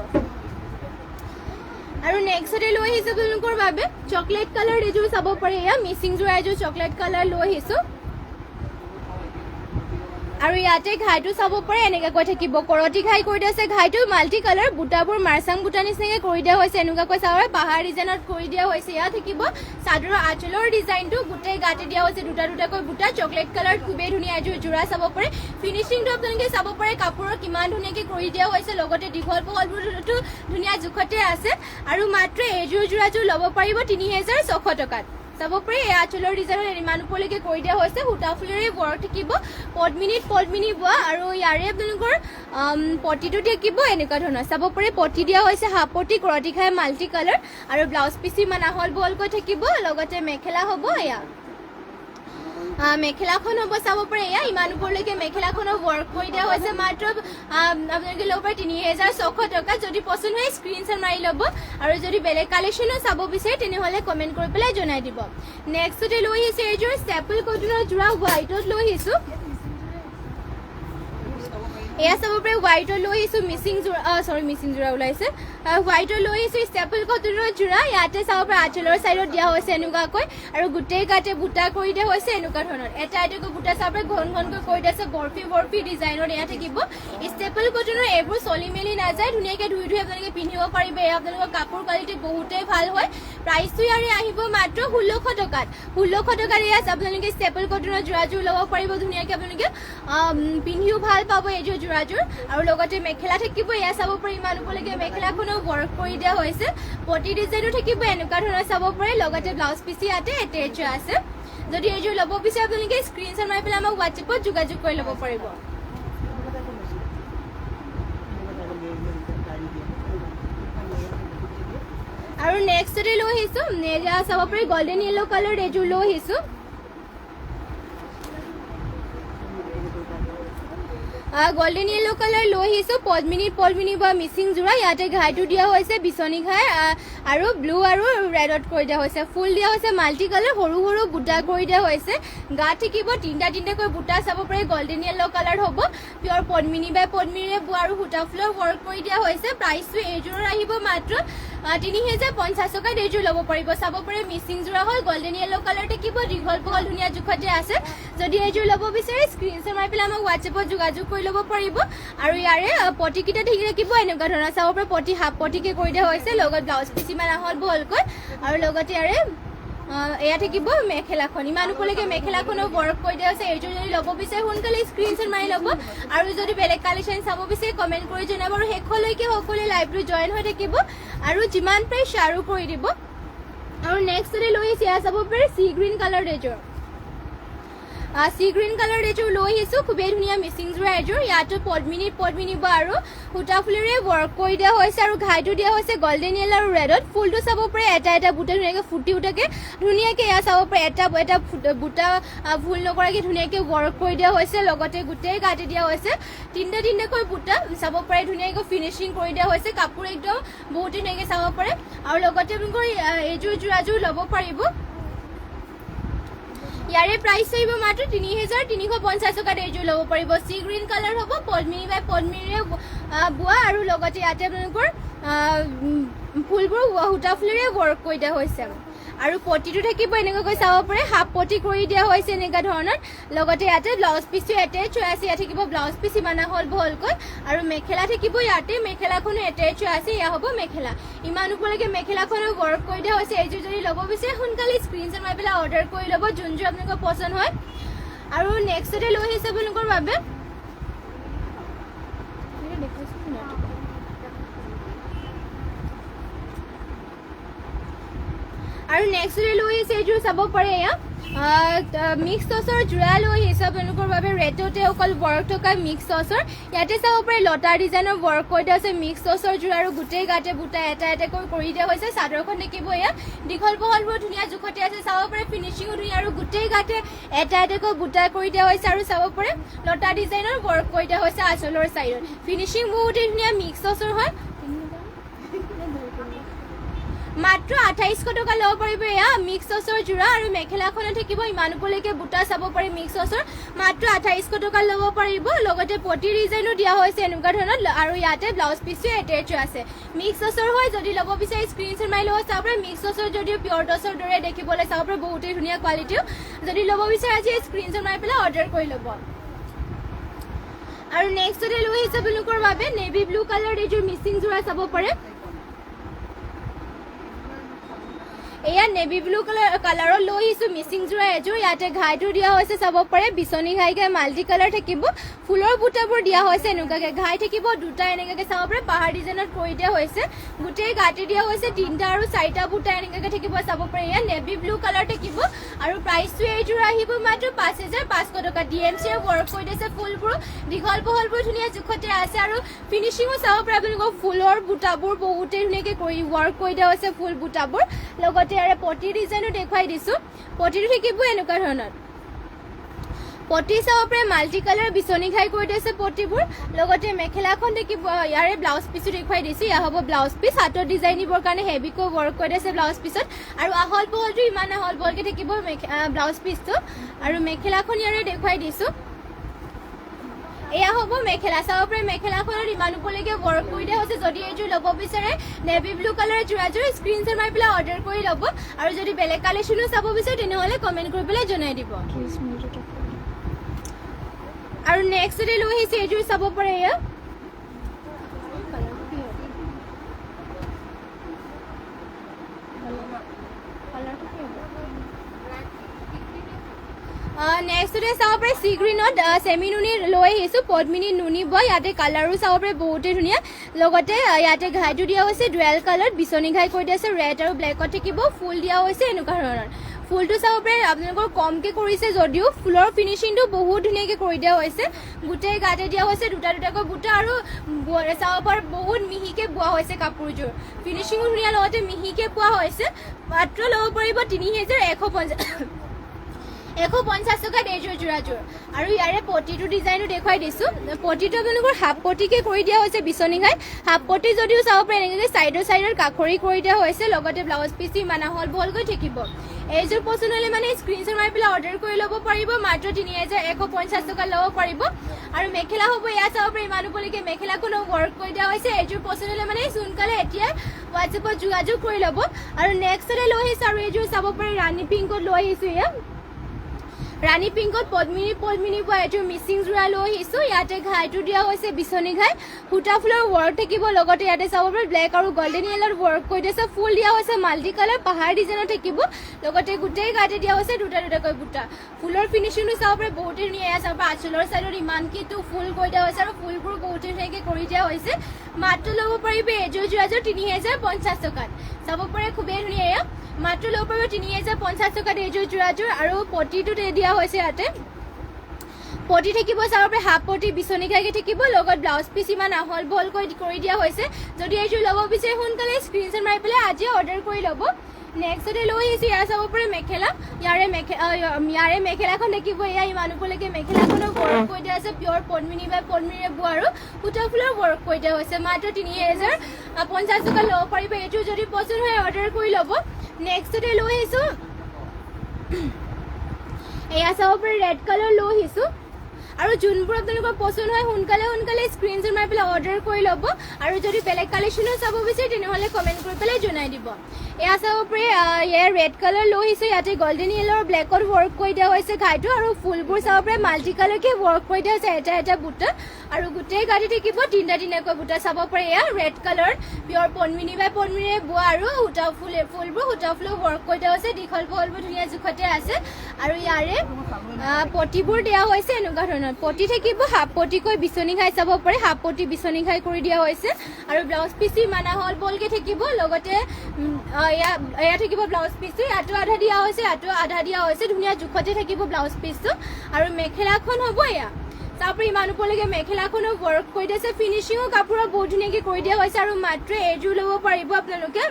আৰু নেক্সটতে লৈ আহিছোঁ আপোনালোকৰ বাবে চকলেট কালাৰ এইযোৰ চাব পাৰে এয়া মিচিং যোৰা এযোৰ চকলেট কালাৰ লৈ আহিছোঁ আৰু ইয়াতে ঘাইটো চাব পাৰে এনেকুৱাকৈ থাকিব কৰতি ঘাই কৰি দিয়া আছে ঘাইটো মাল্টি কালাৰ বুটাবোৰ মাৰ্চাং বুটা নিচিনাকৈ কৰি দিয়া হৈছে এনেকুৱাকৈ চাব পাহাৰ ডিজাইনত কৰি দিয়া হৈছে ইয়াত থাকিব চাদৰৰ আঁচলৰ ডিজাইনটো গোটেই গাতে দিয়া হৈছে দুটাকৈ বুটা চকলেট কালাৰ খুবেই ধুনীয়া এযোৰ যোৰা চাব পাৰে ফিনিচিংটো আপোনালোকে চাব পাৰে কাপোৰৰ কিমান ধুনীয়াকৈ কৰি দিয়া হৈছে লগতে দীঘল বহলবোৰতো ধুনীয়া জোখতে আছে আৰু মাত্ৰ এইযোৰ যোৰাযোৰ ল'ব পাৰিব 3600 টকাত চাব পাৰে এই আঁচলৰ ডিজাইনত ইমান ওপৰলৈকে কৰি দিয়া হৈছে সূতা ফুলেৰে ৱৰ্ক থাকিব পদ্মিনী বোৱা আৰু ইয়াৰে আপোনালোকৰ পটিটো থাকিব এনেকুৱা ধৰণৰ চাব পাৰে পটি দিয়া হৈছে হাফ পটি কৰতি খাই মাল্টি কালাৰ আৰু ব্লাউজ পিচ ইমান আহল বহলকৈ থাকিব লগতে মেখেলা হ'ব এয়া মেখেলাখন হ'ব চাব পাৰে এয়া ইমান ওপৰলৈকে মেখেলাখনৰ ৱৰ্ক কৰি দিয়া হৈছে মাত্ৰ আপোনালোকে ল'ব পাৰে 3600 টকা যদি পচন্দ হয় স্ক্ৰীনশ্বট মাৰি ল'ব আৰু যদি বেলেগ কালেকশ্যনো চাব বিচাৰে তেনেহ'লে কমেণ্ট কৰি পেলাই জনাই দিব নেক্সটতে লৈ আহিছোঁ এইযোৰ ষ্টেপল কটনৰ যোৰা হোৱাইটত লৈ আহিছোঁ এয়া চাব পাৰে হোৱাইটৰ লৈ আহিছোঁ মিচিং যোৰা ওলাইছে হোৱাইটৰ লৈ আহিছোঁ ষ্টেপল কটনৰ যোৰা ইয়াতে চাব পাৰে আঁচলৰ চাইডত দিয়া হৈছে এনেকুৱাকৈ আৰু গোটেই গাতে বুটা কৰি দিয়া হৈছে এনেকুৱা ধৰণৰ এটা এটাকৈ বুটা চাব পাৰে ঘন ঘনকৈ কৰি দিছে বৰফি ডিজাইনৰ এয়া থাকিব ষ্টেপল কটনৰ এইবোৰ চলি মেলি নাযায় ধুনীয়াকৈ ধুই আপোনালোকে পিন্ধিব পাৰিব এয়া আপোনালোকৰ কাপোৰ কোৱালিটি বহুতেই ভাল হয় প্ৰাইচটো ইয়াৰে আহিব মাত্ৰ 1600 টকাত 1600 টকাত এয়া আপোনালোকে ষ্টেপল কটনৰ যোৰাযোৰ ল'ব পাৰিব ধুনীয়াকৈ আপোনালোকে পিন্ধিও ভাল পাব এইযোৰ যোৰাযোৰ আৰু লগতে মেখেলা থাকিব এয়া চাব পাৰি ইমান ওপৰলৈকে মেখেলাখনো ৱৰ্ক কৰি দিয়া হৈছে পটি ডিজাইনো থাকিব এনেকুৱা ধৰণৰ চাব পাৰে লগতে ব্লাউজ পিচ ইয়াতে এটেচ আছে যদি এইযোৰ ল'ব বিচাৰে আপোনালোকে স্ক্ৰীনশ্বট মাৰি পেলাই আমাক হোৱাটছএপত যোগাযোগ কৰি ল'ব পাৰিব আৰু নেক্সটতে লৈ আহিছোঁ চাব পাৰি গল্ডেন য়েল্লো কালাৰ এইযোৰ লৈ আহিছোঁ গোল্ডেন য়েল্লো কালাৰ লৈ আহিছোঁ পদ্মিনী বা মিচিং যোৰা ইয়াতে ঘাইটো দিয়া হৈছে বিচনী ঘাই আৰু ব্লু আৰু ৰেডত কৰি দিয়া হৈছে ফুল দিয়া হৈছে মাল্টি কালাৰ সৰু সৰু বুটা কৰি দিয়া হৈছে গাত থাকিব তিনিটাকৈ বুটা চাব পাৰে গোল্ডেন য়েল্লো কালাৰ হ'ব পিয়ৰ পদ্মিনী বাই পদ্মিনীৰে বোৱা আৰু সূতা ফুলৰ ৱৰ্ক কৰি দিয়া হৈছে প্ৰাইচটো এইযোৰৰ আহিব মাত্ৰ 3050 টকাত এইযোৰ ল'ব পাৰিব চাব পাৰে মিচিং যোৰা হয় গোল্ডেন য়েল্লো কালাৰ থাকিব দীঘল বহল ধুনীয়া জোখতে আছে যদি এইযোৰ ল'ব বিচাৰে স্ক্ৰীনশ্বট মাৰি পেলাই আমাক হোৱাটছএপত যোগাযোগ কৰি ল'ব পাৰিব আৰু ইয়াৰে পটিকেইটা ঠিক থাকিব এনেকুৱা ধৰণৰ চাব পাৰে পটি হাফ পটিকে কৰি দিয়া হৈছে লগত ব্লাউজ পিচ ইমান আহল বহলকৈ আৰু লগতে ইয়াৰে এয়া থাকিব মেখেলাখন ইমান ওপৰলৈকে মেখেলাখনো ৱৰ্ক কৰি দিয়া হৈছে এইযোৰ যদি ল'ব বিচাৰে সোনকালে স্ক্ৰীনশ্বট মাৰি ল'ব আৰু যদি বেলেগ কালেকশ্যন চাব বিচাৰে কমেণ্ট কৰি জনাব আৰু শেষলৈকে সকলোৱে লাইভটো জইন হৈ থাকিব আৰু যিমান পাৰে শ্বেয়াৰো কৰি দিব আৰু নেক্সটতে লৈ আহিছে এয়া চাব পাৰে চি গ্ৰীণ কালাৰ এযোৰ চি গ্ৰীণ কালাৰ এযোৰ লৈ আহিছোঁ খুবেই ধুনীয়া মিচিং যোৰা এযোৰ ইয়াতো পদ্মিনী বা আৰু সূতা ফুলেৰে ৱৰ্ক কৰি দিয়া হৈছে আৰু ঘাইটো দিয়া হৈছে গল্ডেন য়েল্লো আৰু ৰেডত ফুলটো চাব পাৰে এটা বুটা ধুনীয়াকৈ ফুটি উঠাকৈ ধুনীয়াকৈ এয়া চাব পাৰে এটা বুটা ফুল নকৰাকৈ ধুনীয়াকৈ ৱৰ্ক কৰি দিয়া হৈছে লগতে গোটেই গাতে দিয়া হৈছে তিনিটাকৈ বুটা চাব পাৰে ধুনীয়াকৈ ফিনিচিং কৰি দিয়া হৈছে কাপোৰ একদম বহুত ধুনীয়াকৈ চাব পাৰে আৰু লগতে আপোনালোকৰ এইযোৰ যোৰাযোৰ ল'ব পাৰিব ইয়াৰে প্ৰাইচ আহিব মাত্ৰ 3350 টকাত এইযোৰ ল'ব পাৰিব চি গ্ৰীণ কালাৰ হ'ব পদ্মিনী বাই পদ্মিনীৰে বোৱা আৰু লগতে ইয়াতে আপোনালোকৰ ফুলবোৰ সূতা ফুলেৰে ৱৰ্ক কৰি দিয়া হৈছে আৰু পটিটো থাকিব এনেকুৱাকৈ চাব পাৰে হাফ পটি কৰি দিয়া হৈছে এনেকুৱা ধৰণৰ লগতে ইয়াতে ব্লাউজ পিচটো এটেচ হৈ আছে ইয়াত থাকিব ব্লাউজ পিচ ইমান আহল বহলকৈ আৰু মেখেলা থাকিব ইয়াতে মেখেলাখনো এটেচ হৈ আছে এয়া হ'ব মেখেলা ইমান ওপৰলৈকে মেখেলাখনো ৱৰ্ক কৰি দিয়া হৈছে এইযোৰ যদি ল'ব বিচাৰে সোনকালে স্ক্ৰীনশ্বট মাৰি পেলাই অৰ্ডাৰ কৰি ল'ব যোনযোৰ আপোনালোকৰ পচন্দ হয় আৰু নেক্সটতে লৈ আহিছে আপোনালোকৰ বাবে আৰু নেক্সটতে লৈ আহিছে এইযোৰ চাব পাৰে এয়া মিক্স চচৰ যোৰা লৈ আহিছে আপোনালোকৰ বাবে ৰেডতে অকল ৱৰ্ক থকা মিক্স চচৰ ইয়াতে চাব পাৰে লতা ডিজাইনৰ ৱৰ্ক কৰি দিয়া হৈছে মিক্স চচৰ যোৰা আৰু গোটেই গাতে বুটা এটাকৈ কৰি দিয়া হৈছে চাদৰখন দেখিব এয়া দীঘল বহলবোৰ ধুনীয়া জোখতে আছে চাব পাৰে ফিনিচিঙো ধুনীয়া আৰু গোটেই গাতে এটাকৈ বুটা কৰি দিয়া হৈছে আৰু চাব পাৰে লতা ডিজাইনৰ ৱৰ্ক কৰি দিয়া হৈছে আঁচলৰ চাইডত ফিনিচিং বহুতেই ধুনীয়া মিক্স চচৰ হয় মাত্ৰ 2800 টকা ল'ব পাৰিব এয়া মিক্স চচৰ যোৰা আৰু মেখেলাখনো থাকিব ইমান ওপৰলৈকে বুটা চাব পাৰি মিক্স চচৰ মাত্ৰ 2800 টকা ল'ব পাৰিব লগতে পটি ডিজাইনো দিয়া হৈছে এনেকুৱা ধৰণৰ আৰু ইয়াতে ব্লাউজ পিচটো এটেচ আছে মিক্স চচৰ হয় যদি ল'ব বিচাৰে স্ক্ৰীনশ্বট মাৰি ল'ব চাব পাৰে মিক্স চচৰ যদিও পিয়ৰ টচৰ দৰে দেখিবলৈ চাব পাৰে বহুতেই ধুনীয়া কোৱালিটিও যদি ল'ব বিচাৰে আজি স্ক্ৰীনশ্বট মাৰি পেলাই অৰ্ডাৰ কৰি ল'ব আৰু নেক্সটতে লৈ আহিছে আপোনালোকৰ বাবে নেভি ব্লু কালাৰ এইযোৰ মিচিং যোৰা চাব পাৰে এয়া নেভি ব্লু কালাৰৰ লৈ আহিছোঁ মিচিং যোৰা এযোৰ ইয়াতে ঘাইটো দিয়া হৈছে চাব পাৰে বিচনী ঘাইকে মাল্টি কালাৰ থাকিব ফুলৰ বুটাবোৰ দিয়া হৈছে এনেকুৱাকৈ ঘাই থাকিব দুটা এনেকুৱাকৈ চাব পাৰে পাহাৰ ডিজাইনত কৰি দিয়া হৈছে গোটেই গাঁতি দিয়া হৈছে 3টা আৰু 4টা বুটা এনেকুৱাকৈ থাকিব চাব পাৰে এয়া নেভি ব্লু কালাৰ থাকিব আৰু প্ৰাইচটো এইযোৰ আহিব মাত্ৰ 5500 টকা DMCৰ ৱৰ্ক কৰি দিছে ফুলবোৰ দীঘল বহলবোৰ ধুনীয়া জোখতে আছে আৰু ফিনিচিঙো চাব পাৰে আপোনালোকৰ ফুলৰ বুটাবোৰ বহুতেই ধুনীয়াকৈ কৰি ৱৰ্ক কৰি দিয়া হৈছে ফুল বুটাবোৰ লগতে ইয়াৰে পটি ডিজাইনো দেখুৱাই দিছোঁ পটিটো থাকিব এনেকুৱা ধৰণৰ পটি চাব পাৰে মাল্টি কালাৰ বিচনী ঘাই কৰি দিছে পটিবোৰ লগতে মেখেলাখন থাকিব ইয়াৰে ব্লাউজ পিচটো দেখুৱাই দিছোঁ এয়া হ'ব ব্লাউজ পিচ হাতৰ ডিজাইন দিবৰ কাৰণে হেভিকৈ ৱৰ্ক কৰি দিছে ব্লাউজ পিচত আৰু আহল বহলটো ইমান আহল বহলকৈ থাকিব ব্লাউজ পিচটো আৰু মেখেলাখন ইয়াৰে দেখুৱাই দিছোঁ এয়া হ'ব মেখেলা চাব পাৰে মেখেলাখনত ইমান ওপৰলৈকে ৱৰ্ক কৰি দিয়া হৈছে যদি এইযোৰ ল'ব বিচাৰে নেভি ব্লু কালাৰৰ যোৰাযোৰ স্ক্ৰীনশ্বট মাৰি পেলাই অৰ্ডাৰ কৰি ল'ব আৰু যদি বেলেগ কালেকশ্যনো চাব বিচাৰে তেনেহ'লে কমেণ্ট কৰি পেলাই জনাই দিব আৰু নেক্সটতে লৈ আহিছে এইযোৰ চাব পাৰে এয়া নেক্সটতে চাব পাৰে চি গ্ৰীণত চেমি নুনি লৈ আহিছোঁ পদ্মিনী নুনি বয় ইয়াতে কালাৰো চাব পাৰে বহুতেই ধুনীয়া লগতে ইয়াতে ঘাইটো দিয়া হৈছে ডুৱেল কালাৰত বিচনী ঘাই কৰি দিয়া আছে ৰেড আৰু ব্লেকত থাকিব ফুল দিয়া হৈছে এনেকুৱা ধৰণৰ ফুলটো চাব পাৰে আপোনালোকৰ কমকৈ কৰিছে যদিও ফুলৰ ফিনিচিংটো বহুত ধুনীয়াকৈ কৰি দিয়া হৈছে গোটেই গাতে দিয়া হৈছে দুটা দুটাকৈ বুটা আৰু চাব পাৰে বহুত মিহিকৈ বোৱা হৈছে কাপোৰযোৰ ফিনিচিঙো ধুনীয়া লগতে মিহিকৈ পোৱা হৈছে মাত্ৰ ল'ব পাৰিব 3150 টকাত এইযোৰ যোৰাযোৰ আৰু ইয়াৰে পটিটো ডিজাইনো দেখুৱাই দিছোঁ পটিটো আপোনালোকৰ হাফ পটিকে কৰি দিয়া হৈছে বিচনী ঘাই হাফ পটি যদিও চাব পাৰে এনেকৈ চাইডৰ কাষৰি কৰি দিয়া হৈছে লগতে ব্লাউজ পিচি ইমান আহল বহলকৈ থাকিব এইযোৰ পচন্দ হ'লে মানে স্ক্ৰীনশ্বট মাৰি পেলাই অৰ্ডাৰ কৰি ল'ব পাৰিব মাত্ৰ 3150 টকা ল'ব পাৰিব আৰু মেখেলা হ'ব এয়া চাব পাৰে ইমান ওপৰলৈকে মেখেলাখনো ৱৰ্ক কৰি দিয়া হৈছে এইযোৰ পচন্দ হ'লে মানে সোনকালে এতিয়া হোৱাটছএপত যোগাযোগ কৰি ল'ব আৰু নেক্সটতে লৈ আহিছোঁ আৰু এইযোৰ চাব পাৰে ৰাণী পিংকত লৈ আহিছোঁ এয়া ৰাণী পিংকত পদ্মিনী বোৱা এইযোৰ মিচিং যোৰা লৈ আহিছোঁ ইয়াতে ঘাইটো দিয়া হৈছে বিচনী ঘাই সূতা ফুলৰ ৱৰ্ক থাকিব লগতে ইয়াতে চাব পাৰে ব্লেক আৰু গল্ডেন য়েলত ৱৰ্ক কৰি দিছে ফুল দিয়া হৈছে মাল্টি কালাৰ পাহাৰ ডিজাইনত থাকিব লগতে গোটেই গাতে দিয়া হৈছে দুটা দুটাকৈ বুটা ফুলৰ ফিনিচিংটো চাব পাৰে বহুতেই ধুনীয়া এয়া চাব পাৰে আঁচলৰ চাইডত ইমানকেইটো ফুল কৰি দিয়া হৈছে আৰু ফুলবোৰ বহুতেই ধুনীয়াকৈ কৰি দিয়া হৈছে মাত্ৰ ল'ব পাৰিব এইযোৰ যোৰাযোৰ 3050 টকাত চাব পাৰে খুবেই ধুনীয়া এয়া মাত্ৰ ল'ব পাৰিব 3050 টকাত এইযোৰ যোৰাযোৰ আৰু পটিটো দিয়া হৈছে ইয়াতে পটি থাকিব চাব পাৰে হাফ পটি বিচনী ঘাইকে থাকিব লগত ব্লাউজ পিচ ইমান আহল বহলকৈ কৰি দিয়া হৈছে যদি এইযোৰ ল'ব বিচাৰে সোনকালে স্ক্ৰীনশ্বট মাৰি পেলাই আজি অৰ্ডাৰ কৰি ল'ব নেক্সটতে লৈ আহিছোঁ ইয়াৰ চাব পাৰে মেখেলা ইয়াৰে মেখেলাখন দেখিব এয়া ইমান ওপৰলৈকে মেখেলাখনৰ ৱৰ্ক কৰি দিয়া আছে পিয়ৰ পদ্মিনী বা পদ্মিনীৰে বোৱা আৰু সূতা ফুলৰ ৱৰ্ক কৰি দিয়া হৈছে মাত্ৰ 3050 টকা ল'ব পাৰিব এইযোৰ যদি পচন্দ হয় অৰ্ডাৰ কৰি ল'ব নেক্সটতে লৈ আহিছোঁ এয়া চাব পাৰে ৰেড কালাৰ লৈ আহিছোঁ আৰু যোনবোৰ আপোনালোকৰ পচন্দ হয় সোনকালে স্ক্ৰীনশ্বট মাৰি পেলাই অৰ্ডাৰ কৰি ল'ব আৰু যদি বেলেগ কালেকশ্যনো চাব বিচাৰে তেনেহ'লে কমেণ্ট কৰি পেলাই জনাই দিব এয়া চাব পাৰে ইয়াৰ ৰেড কালাৰ লৈ আহিছোঁ ইয়াতে গল্ডেন য়েলৰ ব্লেকত ৱৰ্ক কৰি দিয়া হৈছে ঘাইটো আৰু ফুলবোৰ চাব পাৰে মাল্টি কালাৰকৈ ৱৰ্ক কৰি দিয়া হৈছে এটা বুটা আৰু গোটেই গাতে থাকিব তিনিটাকৈ বুটা চাব পাৰে এয়া ৰেড কালাৰ পিয়ৰ পদ্মিনী বা পদ্মিনীৰে বোৱা আৰু ফুলবোৰ সূতা ফুলৰ ৱৰ্ক কৰি দিয়া হৈছে দীঘল বহলবোৰ ধুনীয়া জোখতে আছে আৰু ইয়াৰে পটিবোৰ দিয়া হৈছে এনেকুৱা ধৰণৰ পটি থাকিব হাফ পটিকৈ বিচনী ঘাই চাব পাৰে হাফ পটি বিচনী ঘাই কৰি দিয়া হৈছে আৰু ব্লাউজ পিচি ইমান আহল বহলকৈ থাকিব লগতে এয়া থাকিব ব্লাউজ পিচটো ইয়াতো আধা দিয়া হৈছে ধুনীয়া জোখতে থাকিব ব্লাউজ পিচটো আৰু মেখেলাখন হ'ব এয়া তাৰপৰা ইমান ওপৰলৈকে মেখেলাখনো ৱৰ্ক কৰি দিছে ফিনিচিঙো কাপোৰৰ বহুত ধুনীয়াকৈ কৰি দিয়া হৈছে আৰু মাত্ৰ এইযোৰ ল'ব পাৰিব আপোনালোকে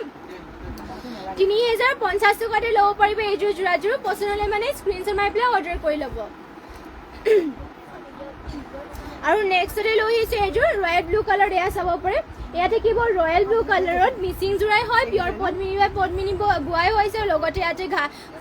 3050 টকাতে ল'ব পাৰিব এইযোৰ যোৰাযোৰ পচন্দ হ'লে মানে স্ক্ৰীনশ্বট মাৰি পেলাই অৰ্ডাৰ কৰি ল'ব আৰু নেক্সটতে লৈ আহিছোঁ এইযোৰ ৰয়েল ব্লু কালাৰ এয়া চাব পাৰে এয়া থাকিব ৰয়েল ব্লু কালাৰত মিচিং যোৰাই হয় পিয়ৰ পদ্মিনী বা পদ্মিনী বোৱাই হৈছে লগতে ইয়াতে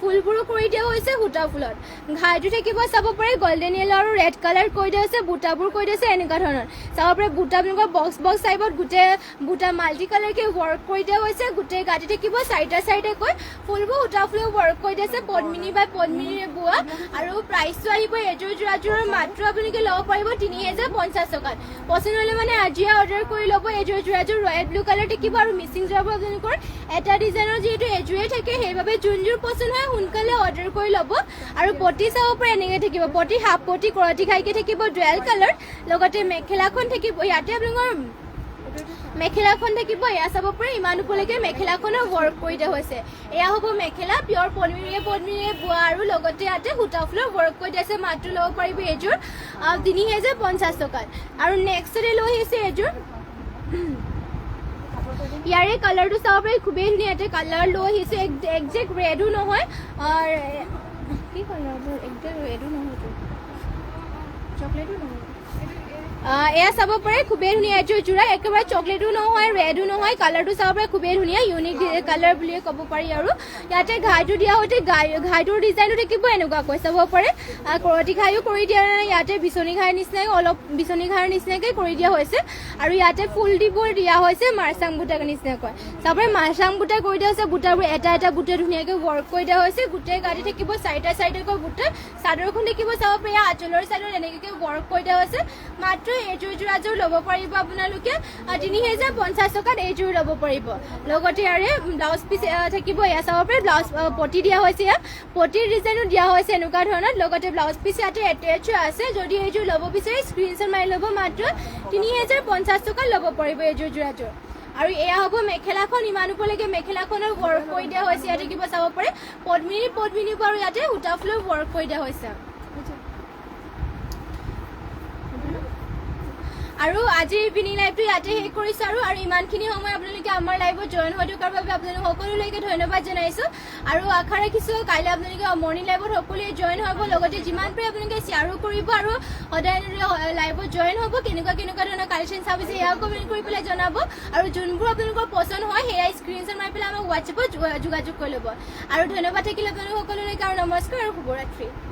ফুলবোৰো কৰি দিয়া হৈছে সূতা ফুলত ঘাইটো থাকিব চাব পাৰে গল্ডেন য়েলো আৰু ৰেড কালাৰ কৰি দিয়া হৈছে বুটাবোৰ কৰি দিছে এনেকুৱা ধৰণৰ চাব পাৰে বুটা আপোনালোকৰ বক্স টাইপত গোটেই বুটা মাল্টি কালাৰকৈ ৱৰ্ক কৰি দিয়া হৈছে গোটেই গাতে থাকিব চাইডেকৈ ফুলবোৰ সূতা ফুলৰ ৱৰ্ক কৰি দিছে পদ্মিনী বা পদ্মিনীৰে বোৱা আৰু প্ৰাইচটো আহিব এইযোৰ যোৰাযোৰৰ মাত্ৰ আপোনালোকে ল'ব পাৰিব 3050 টকাত পচন্দ হ'লে মানে আজিয়ে অৰ্ডাৰ কৰি ল'ব এইযোৰ যোৰাযোৰ ৰয়েল ব্লু কালাৰ থাকিব আৰু মিচিং যোৰাবোৰ আপোনালোকৰ এটা ডিজাইনৰ যিহেতু এযোৰে থাকে সেইবাবে যোনযোৰ পচন্দ হয় সোনকালে অৰ্ডাৰ কৰি ল'ব আৰু পটি চাব পাৰে এনেকৈ থাকিব পটি হাফ পটি কৰতি ঘাইকৈ থাকিব ডুৱেল কালাৰ লগতে মেখেলাখন থাকিব ইয়াতে আপোনালোকৰ মেখেলাখন থাকিব এয়া চাব পাৰে ইমান ওপৰলৈকে মেখেলাখনৰ ৱৰ্ক কৰি দিয়া হৈছে এয়া হ'ব মেখেলা পিয়ৰ পদ্মিনীৰে বোৱা আৰু লগতে ইয়াতে সূতা ফুলৰ ৱৰ্ক কৰি দিয়া আছে মাত্ৰ ল'ব পাৰিব এইযোৰ 3050 টকাত আৰু নেক্সটতে লৈ আহিছে এইযোৰ ইয়াৰে কালাৰটো চাব পাৰে খুবেই ধুনীয়া ইয়াতে কালাৰ লৈ আহিছে একজেক্ট ৰেডো নহয় কি কালাৰ একজেক্ট ৰেডো নহয় চকলেটো নহয় এয়া চাব পাৰে খুবেই ধুনীয়া এযোৰ যোৰা একেবাৰে চকলেটো নহয় ৰেডো নহয় কালাৰটো চাব পাৰে খুবেই ধুনীয়া ইউনিক কালাৰ বুলিয়ে ক'ব পাৰি আৰু ইয়াতে ঘাইটো দিয়া হৈছে ঘাইটোৰ ডিজাইনটো দেখিব এনেকুৱাকৈ চাব পাৰে কৰতি ঘাইও কৰি দিয়া নাই ইয়াতে বিচনী ঘাইৰ নিচিনাকৈ অলপ বিচনী ঘাইৰ নিচিনাকৈ কৰি দিয়া হৈছে আৰু ইয়াতে ফুল দিবোৰ দিয়া হৈছে মাৰ্চাং বুটাৰ নিচিনাকৈ চাব পাৰে মাৰ্চাং বুটা কৰি দিয়া হৈছে বুটাবোৰ এটা এটা বুটে ধুনীয়াকৈ ৱৰ্ক কৰি দিয়া হৈছে গোটেই গাড়ী থাকিব চাৰিটা চাৰিটাকৈ বুটে চাদৰখন দেখিব চাব পাৰে আঁচলৰ চাইডত এনেকৈ ৱৰ্ক কৰি দিয়া হৈছে মাত্ৰ এইযোৰ যোৰাযোৰ ল'ব পাৰিব আপোনালোকে ৩,০৫০ টকাত এইযোৰ ল'ব পাৰিব লগতে ইয়াৰে ব্লাউজ পিচ থাকিব এয়া চাব পাৰে ব্লাউজ পটি দিয়া হৈছে ইয়াত পটিৰ ডিজাইনো দিয়া হৈছে এনেকুৱা ধৰণৰ লগতে ব্লাউজ পিচ ইয়াতে এটেচ আছে যদি এইযোৰ ল'ব বিচাৰে স্ক্ৰীনশ্বট মাৰি ল'ব মাত্ৰ ৩,০৫০ টকাত ল'ব পাৰিব এইযোৰ যোৰাযোৰ আৰু এয়া হ'ব মেখেলাখন ইমান ওপৰলৈকে মেখেলাখনৰ ৱৰ্ক কৰি দিয়া হৈছে ইয়াতে কিবা চাব পাৰে পদ্মিনী বাৰু ইয়াতে উটা ফুলৰ ৱৰ্ক কৰি দিয়া হৈছে আৰু আজিৰ ইভিনিং লাইভটো ইয়াতে শেষ কৰিছোঁ আৰু ইমানখিনি সময় আপোনালোকে আমাৰ লাইভত জইন হৈ থকাৰ বাবে আপোনালোক সকলোলৈকে ধন্যবাদ জনাইছোঁ আৰু আশা ৰাখিছোঁ কাইলৈ আপোনালোকে মৰ্ণিং লাইভত সকলোৱে জইন হ'ব লগতে যিমান পাৰে আপোনালোকে শ্বেয়াৰো কৰিব আৰু সদায় এনেদৰে লাইভত জইন হ'ব কেনেকুৱা ধৰণৰ কালেকশ্যন চাবিছে সেয়াও কমেণ্ট কৰি পেলাই জনাব আৰু যোনবোৰ আপোনালোকৰ পচন্দ হয় সেয়া স্ক্ৰীনশ্বট মাৰি পেলাই আমাক হোৱাটছএপত যোগাযোগ কৰি ল'ব আৰু ধন্যবাদ থাকিলে আপোনালোক সকলোলৈকে আৰু নমস্কাৰ আৰু শুভৰাত্ৰি